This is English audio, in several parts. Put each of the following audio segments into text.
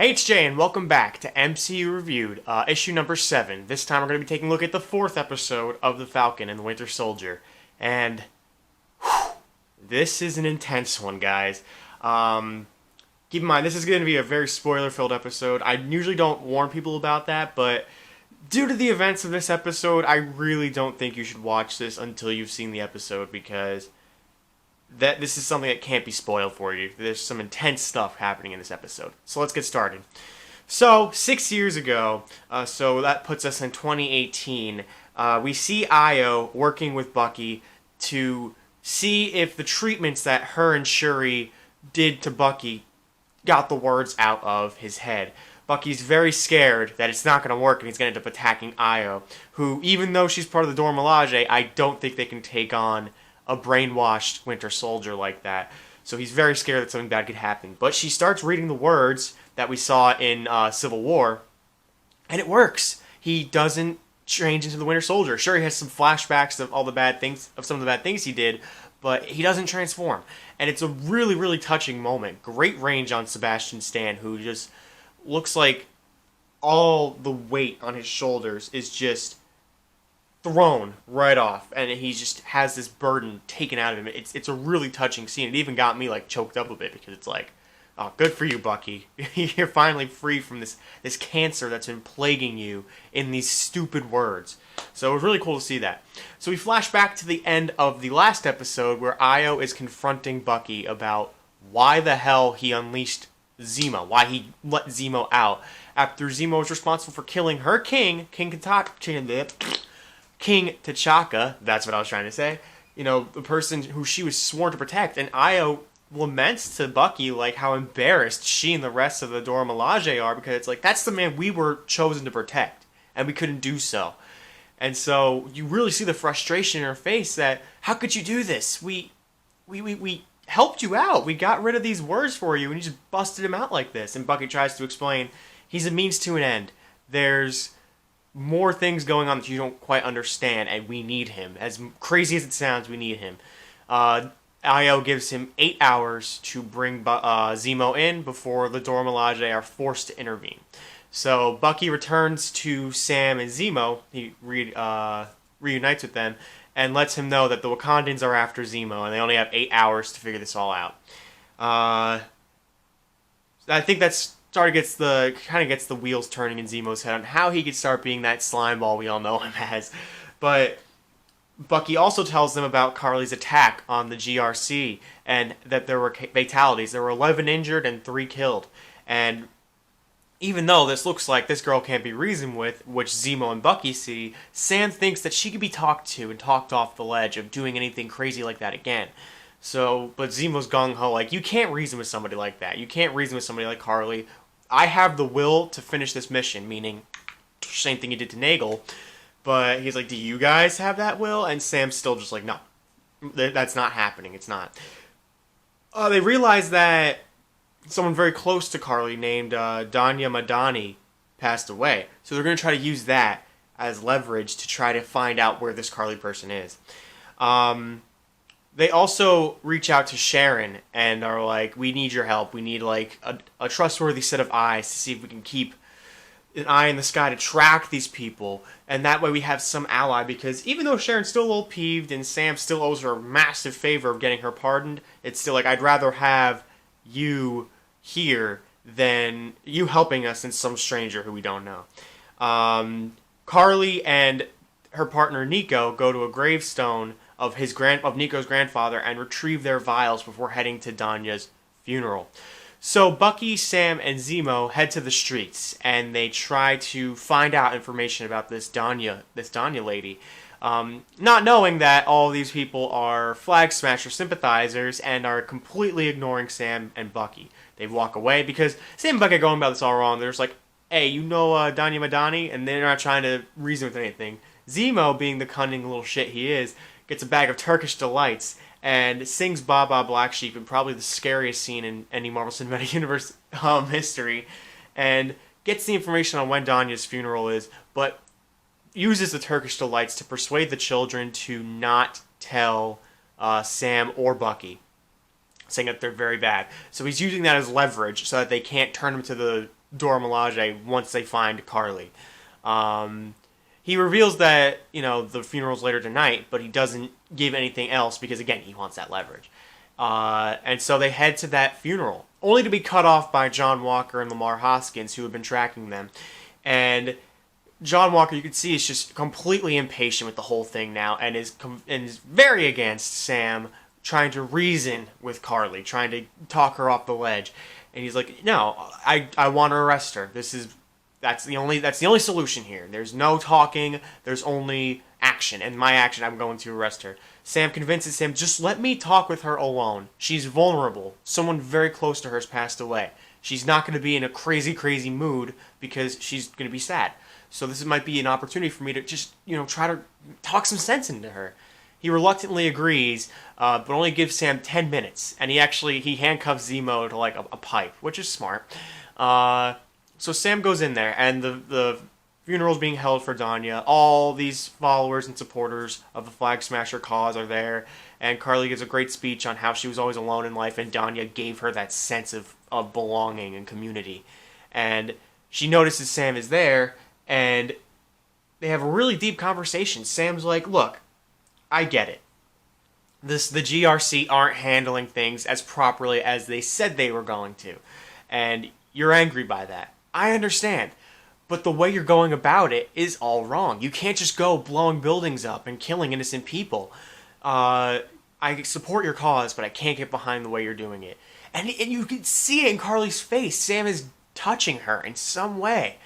Hey, it's Jay, and welcome back to MCU Reviewed, issue number 7. This time we're going to be taking a look at the 4th episode of The Falcon and the Winter Soldier. And, this is an intense one, guys. Keep in mind, this is going to be a very spoiler-filled episode. I usually don't warn people about that, but due to the events of this episode, I really don't think you should watch this until you've seen the episode, because this is something that can't be spoiled for you. There's some intense stuff happening in this episode. So let's get started. So, 6 years ago, so that puts us in 2018, we see Io working with Bucky to see if the treatments that her and Shuri did to Bucky got the words out of his head. Bucky's very scared that it's not going to work and he's going to end up attacking Io, who, even though she's part of the Dora Milaje, I don't think they can take on a brainwashed Winter Soldier like that. So he's very scared that something bad could happen. But she starts reading the words that we saw in Civil War, and it works. He doesn't change into the Winter Soldier. Sure, he has some flashbacks of all the bad things, of some of the bad things he did, but he doesn't transform. And it's a really, really touching moment. Great range on Sebastian Stan, who just looks like all the weight on his shoulders is just thrown right off, and he just has this burden taken out of him. It's a really touching scene. It even got me like choked up a bit, because it's like, oh, good for you, Bucky. You're finally free from this cancer that's been plaguing you in these stupid words. So it was really cool to see that. So we flash back to the end of the last episode where Io is confronting Bucky about why the hell he unleashed Zemo, why he let Zemo out after Zemo was responsible for killing her king, King T'Chaka, that's what I was trying to say. You know, the person who she was sworn to protect. And Io laments to Bucky, like, how embarrassed she and the rest of the Dora Milaje are, because it's like, that's the man we were chosen to protect, and we couldn't do so. And so, you really see the frustration in her face that, how could you do this? We helped you out. We got rid of these words for you, and you just busted him out like this. And Bucky tries to explain, he's a means to an end. There's more things going on that you don't quite understand, and we need him. As crazy as it sounds, we need him. Io gives him 8 hours to bring Zemo in before the Dora Milaje are forced to intervene. So Bucky returns to Sam and Zemo. He reunites with them and lets him know that the Wakandans are after Zemo, and they only have 8 hours to figure this all out. I think that's gets the wheels turning in Zemo's head on how he could start being that slime ball we all know him as. But Bucky also tells them about Carly's attack on the GRC, and that there were fatalities. There were 11 injured and 3 killed. And even though this looks like this girl can't be reasoned with, which Zemo and Bucky see, Sam thinks that she could be talked to and talked off the ledge of doing anything crazy like that again. So, but Zemo's gung-ho, like, you can't reason with somebody like that. You can't reason with somebody like Carly. I have the will to finish this mission, meaning same thing he did to Nagel. But he's like, do you guys have that will? And Sam's still just like, no, that's not happening. It's not. They realize that someone very close to Carly named Danya Madani passed away. So they're going to try to use that as leverage to try to find out where this Carly person is. They also reach out to Sharon and are like, we need your help. We need like a trustworthy set of eyes to see if we can keep an eye in the sky to track these people. And that way we have some ally, because even though Sharon's still a little peeved and Sam still owes her a massive favor of getting her pardoned, it's still like, I'd rather have you here than you helping us than some stranger who we don't know. Carly and her partner Nico go to a gravestone of Nico's grandfather and retrieve their vials before heading to Danya's funeral. So Bucky, Sam, and Zemo head to the streets, and they try to find out information about this Danya lady, not knowing that all these people are Flag Smasher sympathizers and are completely ignoring Sam and Bucky. They walk away because Sam and Bucky are going about this all wrong. They're just like, hey, you know Danya Madani? And they're not trying to reason with anything. Zemo, being the cunning little shit he is, gets a bag of Turkish delights and sings Baba Black Sheep in probably the scariest scene in any Marvel Cinematic Universe history, and gets the information on when Danya's funeral is, but uses the Turkish delights to persuade the children to not tell Sam or Bucky, saying that they're very bad. So he's using that as leverage so that they can't turn him to the Dora Milaje once they find Carly. He reveals that, the funeral's later tonight, but he doesn't give anything else because, again, he wants that leverage. And so they head to that funeral, only to be cut off by John Walker and Lamar Hoskins, who have been tracking them. And John Walker, you can see, is just completely impatient with the whole thing now, and is very against Sam trying to reason with Carly, trying to talk her off the ledge. And he's like, no, I want to arrest her. That's the only solution here. There's no talking. There's only action. And my action, I'm going to arrest her. Sam convinces him, just let me talk with her alone. She's vulnerable. Someone very close to her has passed away. She's not going to be in a crazy, crazy mood because she's going to be sad. So this might be an opportunity for me to just, try to talk some sense into her. He reluctantly agrees, but only gives Sam 10 minutes. And he handcuffs Zemo to like a pipe, which is smart. So Sam goes in there, and the funeral's being held for Danya. All these followers and supporters of the Flag Smasher cause are there, and Carly gives a great speech on how she was always alone in life, and Danya gave her that sense of belonging and community. And she notices Sam is there, and they have a really deep conversation. Sam's like, look, I get it. The GRC aren't handling things as properly as they said they were going to, and you're angry by that. I understand, but the way you're going about it is all wrong. You can't just go blowing buildings up and killing innocent people. I support your cause, but I can't get behind the way you're doing it. And you can see it in Carly's face. Sam is touching her in some way,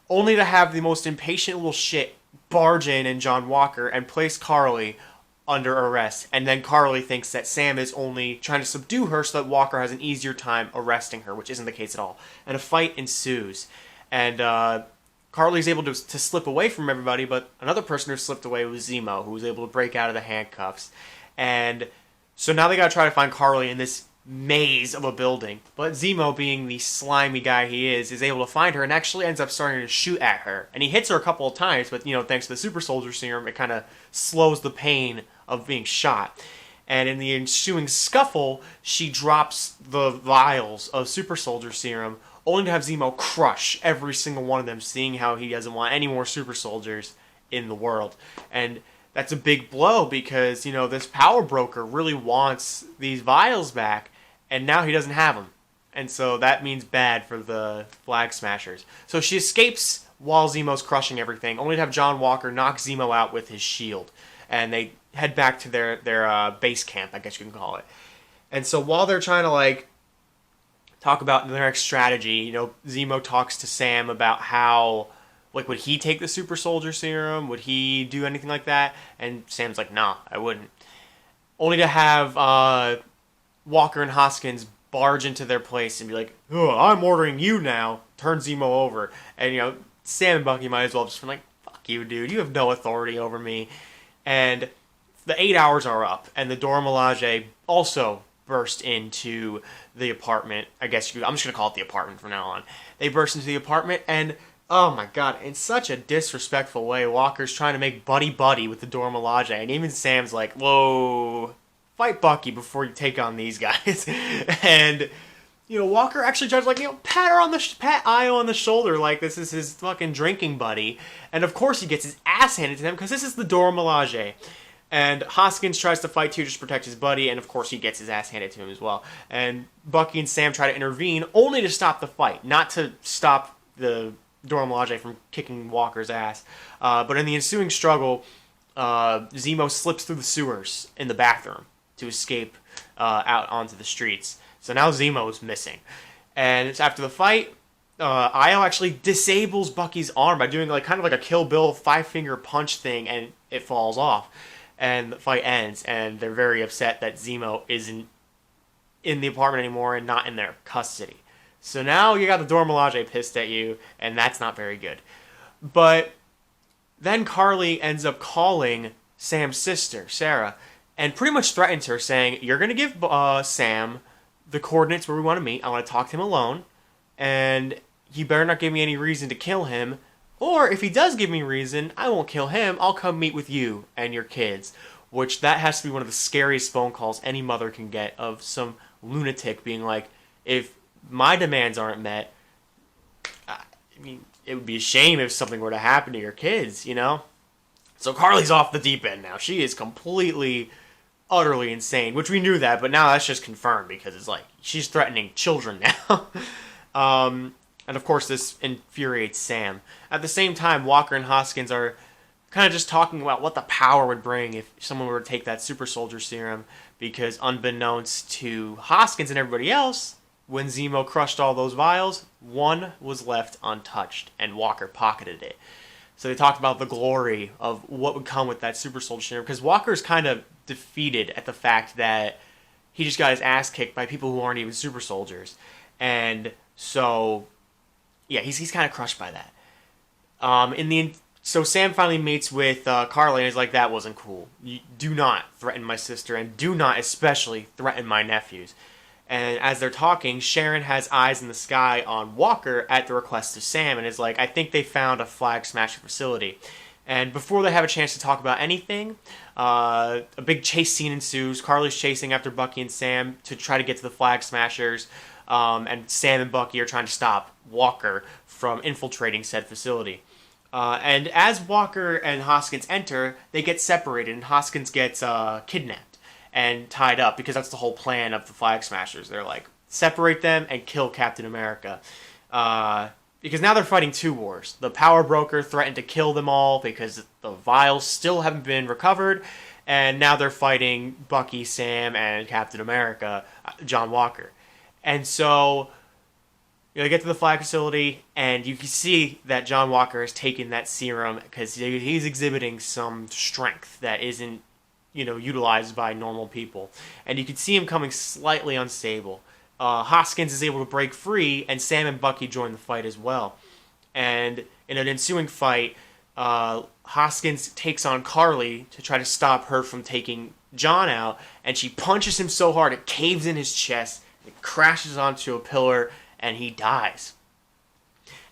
only to have the most impatient little shit barge in John Walker and place Carly under arrest. And then Carly thinks that Sam is only trying to subdue her so that Walker has an easier time arresting her, which isn't the case at all. And a fight ensues. And Carly's able to slip away from everybody, but another person who slipped away was Zemo, who was able to break out of the handcuffs. And so now they gotta try to find Carly in this maze of a building. But Zemo, being the slimy guy he is able to find her and actually ends up starting to shoot at her. And he hits her a couple of times, but thanks to the super soldier serum, it kind of slows the pain of being shot. And in the ensuing scuffle, she drops the vials of super soldier serum, only to have Zemo crush every single one of them, seeing how he doesn't want any more super soldiers in the world. And that's a big blow because, this power broker really wants these vials back, and now he doesn't have them. And so that means bad for the Flag Smashers. So she escapes while Zemo's crushing everything, only to have John Walker knock Zemo out with his shield. And they head back to their base camp, I guess you can call it. And so while they're trying to, talk about their next strategy, Zemo talks to Sam about how, would he take the super soldier serum? Would he do anything like that? And Sam's like, nah, I wouldn't. Only to have Walker and Hoskins barge into their place and be like, oh, I'm ordering you now. Turn Zemo over. And, Sam and Bucky might as well just be like, fuck you, dude. You have no authority over me. And the 8 hours are up, and the Dora Milaje also burst into the apartment. I'm just going to call it the apartment from now on. They burst into the apartment, and oh my god, in such a disrespectful way, Walker's trying to make buddy-buddy with the Dora Milaje, and even Sam's like, whoa, fight Bucky before you take on these guys. And, Walker actually tries to, pat Io on the shoulder like this is his fucking drinking buddy. And of course he gets his ass handed to him because this is the Dora Milaje. And Hoskins tries to fight too, just to protect his buddy, and of course he gets his ass handed to him as well. And Bucky and Sam try to intervene, only to stop the fight, not to stop the Dora Milaje from kicking Walker's ass. But in the ensuing struggle, Zemo slips through the sewers in the bathroom to escape out onto the streets. So now Zemo is missing. And it's after the fight, Io actually disables Bucky's arm by doing kind of like a Kill Bill 5-finger punch thing, and it falls off. And the fight ends, and they're very upset that Zemo isn't in the apartment anymore and not in their custody. So now you got the Dora Milaje pissed at you, and that's not very good. But then Carly ends up calling Sam's sister, Sarah, and pretty much threatens her, saying, you're going to give Sam the coordinates where we want to meet. I want to talk to him alone, and he better not give me any reason to kill him. Or if he does give me reason, I won't kill him. I'll come meet with you and your kids. Which that has to be one of the scariest phone calls any mother can get, of some lunatic being like, if my demands aren't met, I mean, it would be a shame if something were to happen to your kids, you know? So Carly's off the deep end now. She is completely, utterly insane, which we knew that, but now that's just confirmed because it's like she's threatening children now. And of course, this infuriates Sam. At the same time, Walker and Hoskins are kind of just talking about what the power would bring if someone were to take that super soldier serum, because unbeknownst to Hoskins and everybody else, when Zemo crushed all those vials, one was left untouched, and Walker pocketed it. So they talked about the glory of what would come with that super soldier serum, because Walker's kind of defeated at the fact that he just got his ass kicked by people who aren't even super soldiers. And so, yeah, he's kind of crushed by that. So Sam finally meets with Carly and is like, that wasn't cool. You do not threaten my sister, and do not especially threaten my nephews. And as they're talking, Sharon has eyes in the sky on Walker at the request of Sam and is like, I think they found a Flag Smasher facility. And before they have a chance to talk about anything, a big chase scene ensues. Carly's chasing after Bucky and Sam to try to get to the Flag Smashers. And Sam and Bucky are trying to stop Walker from infiltrating said facility. And as Walker and Hoskins enter, they get separated, and Hoskins gets kidnapped and tied up, because that's the whole plan of the Flag Smashers. They're like, separate them and kill Captain America. Because now they're fighting two wars. The Power Broker threatened to kill them all because the vials still haven't been recovered, and now they're fighting Bucky, Sam, and Captain America, John Walker. And so they get to the flag facility, and you can see that John Walker has taken that serum because he's exhibiting some strength that isn't, utilized by normal people. And you can see him coming slightly unstable. Hoskins is able to break free, and Sam and Bucky join the fight as well. And in an ensuing fight, Hoskins takes on Carly to try to stop her from taking John out, and she punches him so hard it caves in his chest, it crashes onto a pillar, and he dies.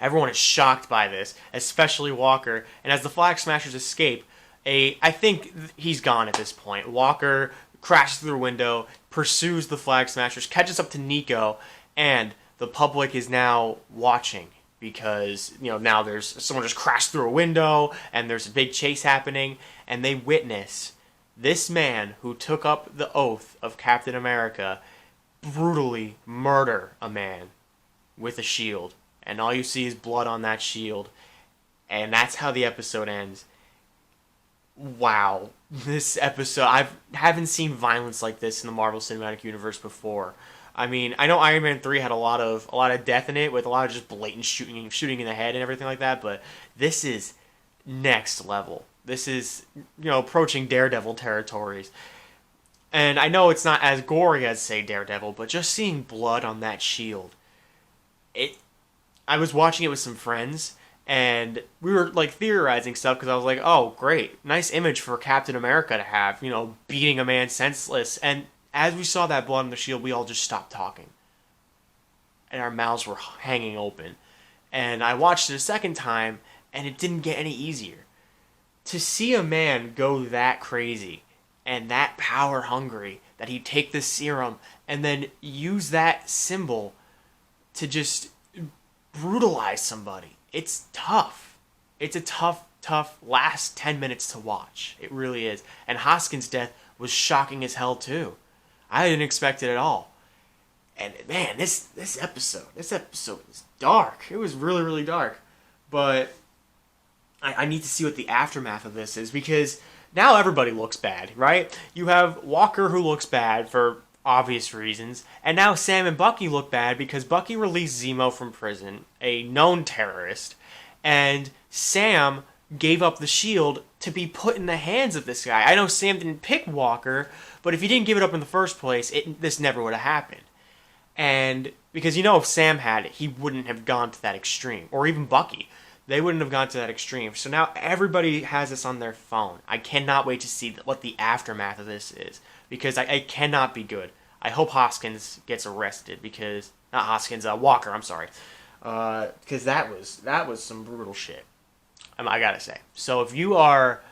Everyone is shocked by this, especially Walker, and as the Flag Smashers escape, I think he's gone at this point. Walker crashes through the window, pursues the Flag Smashers, catches up to Nico, and the public is now watching because, now there's someone just crashed through a window and there's a big chase happening, and they witness this man who took up the oath of Captain America brutally murder a man with a shield. And all you see is blood on that shield. And that's how the episode ends. Wow, this episode, I haven't seen violence like this in the Marvel Cinematic Universe before. I mean, I know Iron Man 3 had a lot of death in it, with a lot of just blatant shooting in the head and everything like that, but this is next level. This is, approaching Daredevil territories. And I know it's not as gory as, say, Daredevil, but just seeing blood on that shield, I was watching it with some friends, and we were, theorizing stuff, because I was like, oh, great, nice image for Captain America to have, beating a man senseless. And as we saw that blood on the shield, we all just stopped talking. And our mouths were hanging open. And I watched it a second time, and it didn't get any easier. To see a man go that crazy, and that power hungry, that he'd take this serum, and then use that symbol to just brutalize somebody. It's tough. It's a tough last 10 minutes to watch. It really is. And Hoskins' death was shocking as hell too. I didn't expect it at all. And man, this episode is dark. It was really, really dark. But I need to see what the aftermath of this is, because now everybody looks bad, right? You have Walker, who looks bad for obvious reasons, and now Sam and Bucky look bad because Bucky released Zemo from prison, a known terrorist, and Sam gave up the shield to be put in the hands of this guy. I know Sam didn't pick Walker, but if he didn't give it up in the first place, this never would have happened. And because if Sam had it, he wouldn't have gone to that extreme, or even Bucky. They wouldn't have gone to that extreme. So now everybody has this on their phone. I cannot wait to see what the aftermath of this is, because I cannot be good. I hope Hoskins gets arrested, because not Hoskins, Walker. I'm sorry, because that was some brutal shit. I gotta say. So if you are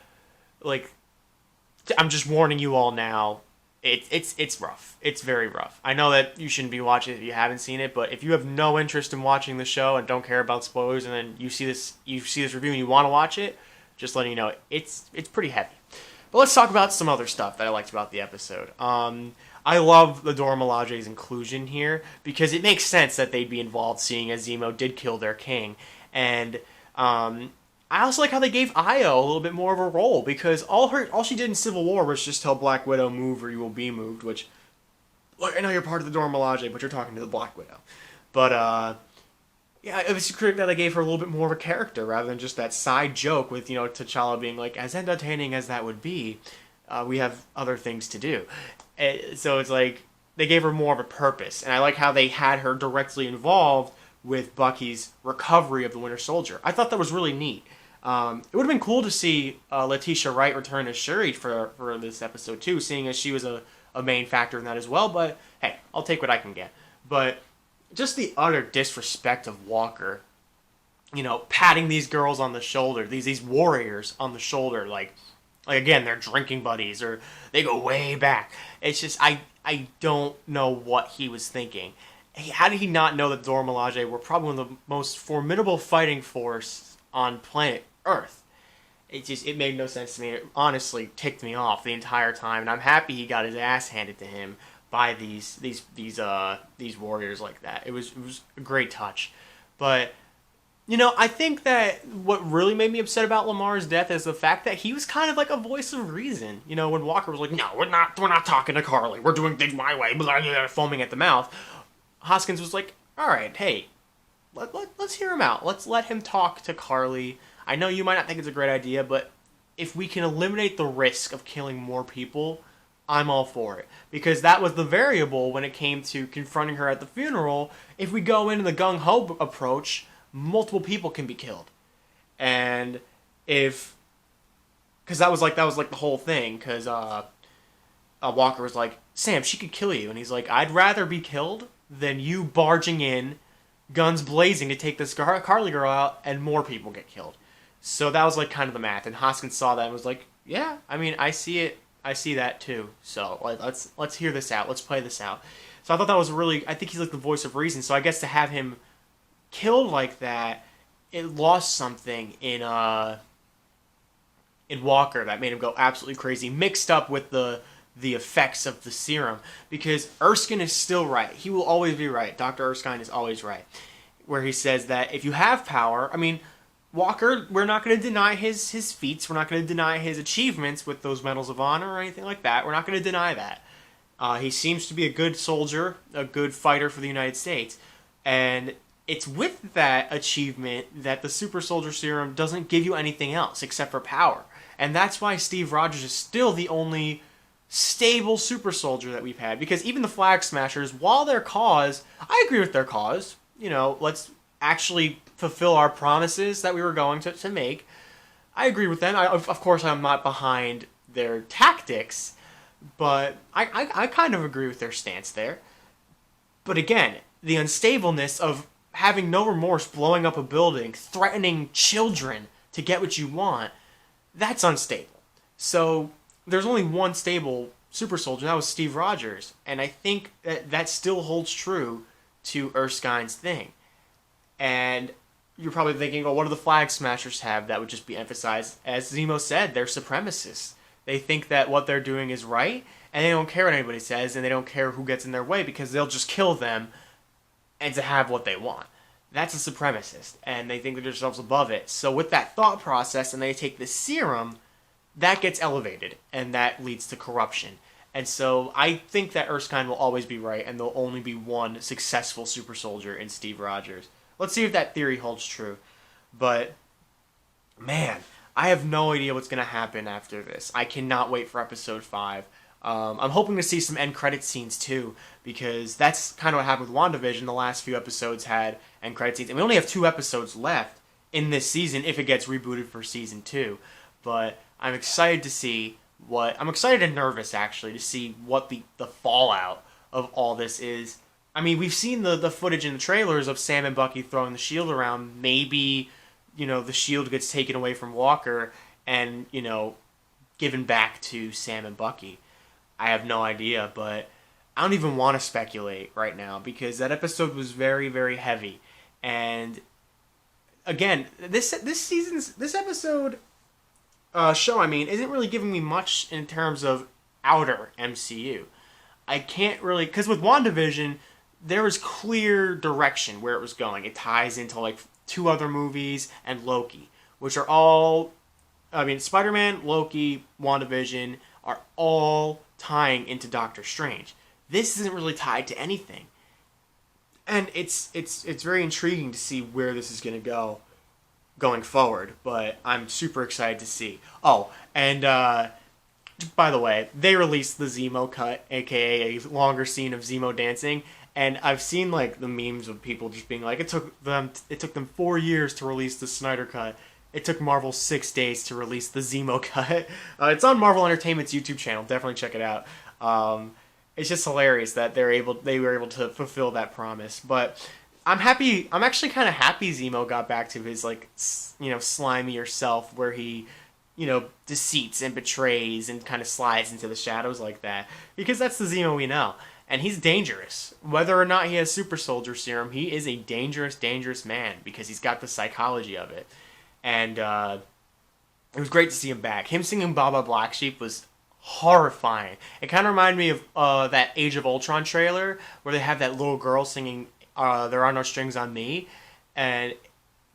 I'm just warning you all now. It's rough. It's very rough. I know that you shouldn't be watching it if you haven't seen it, but if you have no interest in watching the show and don't care about spoilers, and then you see this review and you want to watch it, just letting you know it's pretty heavy. But let's talk about some other stuff that I liked about the episode. I love the Dora Milaje's inclusion here because it makes sense that they'd be involved, seeing as Zemo did kill their king, and I also like how they gave Io a little bit more of a role, because all she did in Civil War was just tell Black Widow, move or you will be moved, which, look, I know you're part of the Dora Milaje, but you're talking to the Black Widow. But, yeah, it was great that they gave her a little bit more of a character, rather than just that side joke with, T'Challa being like, as entertaining as that would be, we have other things to do. So it's like, they gave her more of a purpose, and I like how they had her directly involved with Bucky's recovery of the Winter Soldier. I thought that was really neat. It would have been cool to see Letitia Wright return as Shuri for this episode too, seeing as she was a main factor in that as well, but hey, I'll take what I can get. But just the utter disrespect of Walker, patting these girls on the shoulder, these warriors on the shoulder, like again, they're drinking buddies, or they go way back. It's just, I don't know what he was thinking. How did he not know that Dora Milaje were probably one of the most formidable fighting force on planet Earth? It made no sense to me. It honestly ticked me off the entire time, and I'm happy he got his ass handed to him by these warriors like that. It was a great touch. But I think that what really made me upset about Lamar's death is the fact that he was kind of like a voice of reason. When Walker was like, "No, we're not talking to Carly. We're doing things my way," foaming at the mouth. Hoskins was like, all right, hey, let's hear him out. Let's let him talk to Carly. I know you might not think it's a great idea, but if we can eliminate the risk of killing more people, I'm all for it. Because that was the variable when it came to confronting her at the funeral. If we go into the gung-ho approach, multiple people can be killed. And because that was like the whole thing, because Walker was like, Sam, she could kill you. And he's like, I'd rather be killed than you barging in, guns blazing, to take this Carly girl out, and more people get killed. So that was like kind of the math. And Hoskins saw that and was like, yeah, I mean, I see it. I see that too. So let's hear this out. Let's play this out. So I thought that was I think he's like the voice of reason. So I guess to have him killed like that, it lost something in Walker that made him go absolutely crazy, mixed up with the effects of the serum, because Erskine is still right. He will always be right. Dr. Erskine is always right, where he says that if you have power, I mean, Walker, we're not going to deny his feats. We're not going to deny his achievements with those medals of honor or anything like that. We're not going to deny that. He seems to be a good soldier, a good fighter for the United States, and it's with that achievement that the super soldier serum doesn't give you anything else except for power. And that's why Steve Rogers is still the only stable super soldier that we've had, because even the Flag Smashers, while their cause, I agree with their cause, let's actually fulfill our promises that we were going to make. I agree with them. Of course, I'm not behind their tactics, but I kind of agree with their stance there. But again, the unstableness of having no remorse, blowing up a building, threatening children to get what you want, that's unstable. So there's only one stable super soldier, and that was Steve Rogers. And I think that still holds true to Erskine's thing. And you're probably thinking, what do the Flag Smashers have that would just be emphasized? As Zemo said, they're supremacists. They think that what they're doing is right, and they don't care what anybody says, and they don't care who gets in their way, because they'll just kill them and to have what they want. That's a supremacist, and they think they're themselves above it. So with that thought process, and they take the serum, that gets elevated, and that leads to corruption. And so I think that Erskine will always be right, and there'll only be one successful super soldier in Steve Rogers. Let's see if that theory holds true. But, man, I have no idea what's going to happen after this. I cannot wait for episode 5. I'm hoping to see some end credit scenes too, because that's kind of what happened with WandaVision. The last few episodes had end credit scenes, and we only have 2 episodes left in this season if it gets rebooted for season 2. But I'm excited to see I'm excited and nervous, actually, to see what the fallout of all this is. I mean, we've seen the footage in the trailers of Sam and Bucky throwing the shield around. Maybe, the shield gets taken away from Walker and, given back to Sam and Bucky. I have no idea, but I don't even want to speculate right now because that episode was very, very heavy. And again, this episode show, I mean, isn't really giving me much in terms of outer MCU. I can't really, because with WandaVision, there was clear direction where it was going. It ties into like two other movies and Loki, which are all, I mean, Spider-Man, Loki, WandaVision are all tying into Doctor Strange. This isn't really tied to anything, and it's very intriguing to see where this is going to go going forward. But I'm super excited to see. Oh, and by the way, they released the Zemo cut, aka a longer scene of Zemo dancing. And I've seen like the memes of people just being like, it took them 4 years to release the Snyder cut. It took Marvel 6 days to release the Zemo cut. It's on Marvel Entertainment's YouTube channel. Definitely check it out. It's just hilarious that they were able to fulfill that promise. But I'm happy. I'm actually kind of happy Zemo got back to his like slimier self, where he deceits and betrays and kind of slides into the shadows like that, because that's the Zemo we know. And he's dangerous. Whether or not he has super soldier serum, he is a dangerous, dangerous man because he's got the psychology of it. And it was great to see him back. Him singing Baba Black Sheep was horrifying. It kind of reminded me of that Age of Ultron trailer where they have that little girl singing There Are No Strings on Me. And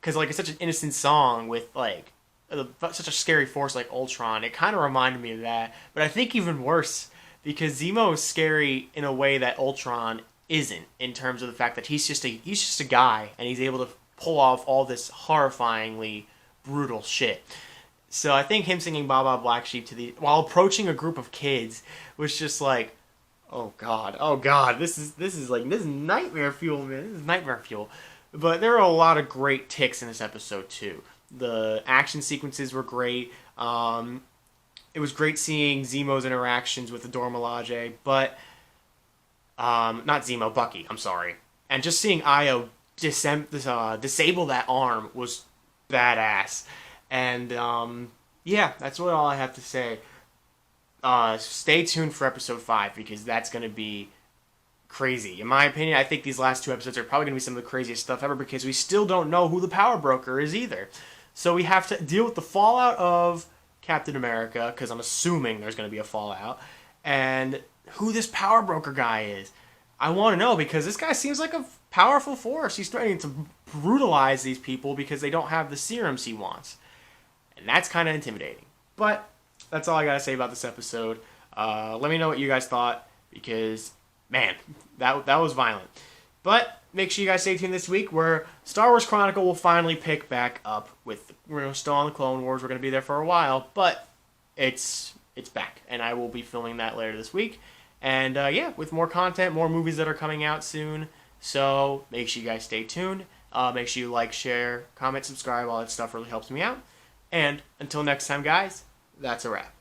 because like it's such an innocent song with like such a scary force like Ultron, it kind of reminded me of that. But I think even worse, because Zemo is scary in a way that Ultron isn't, in terms of the fact that he's just a guy and he's able to pull off all this horrifyingly brutal shit. So I think him singing Baba Black Sheep while approaching a group of kids was just like, oh god, this is nightmare fuel, man. This is nightmare fuel. But there were a lot of great ticks in this episode too. The action sequences were great. It was great seeing Zemo's interactions with the Dora Milaje, but not Zemo, Bucky. I'm sorry, and just seeing Io disable that arm was badass. And yeah, that's all I have to say. Stay tuned for episode 5 because that's going to be crazy. In my opinion, I think these last 2 episodes are probably going to be some of the craziest stuff ever because we still don't know who the power broker is either. So we have to deal with the fallout of Captain America, because I'm assuming there's going to be a fallout, and who this power broker guy is. I want to know because this guy seems like a powerful force. He's threatening to brutalize these people because they don't have the serums he wants. And that's kind of intimidating. But that's all I got to say about this episode. Let me know what you guys thought because, man, that was violent. But make sure you guys stay tuned this week where Star Wars Chronicle will finally pick back up with, we're still on the Clone Wars. We're going to be there for a while, but it's back. And I will be filming that later this week. And yeah, with more content, more movies that are coming out soon. So make sure you guys stay tuned. Make sure you like, share, comment, subscribe. All that stuff really helps me out. And until next time, guys, that's a wrap.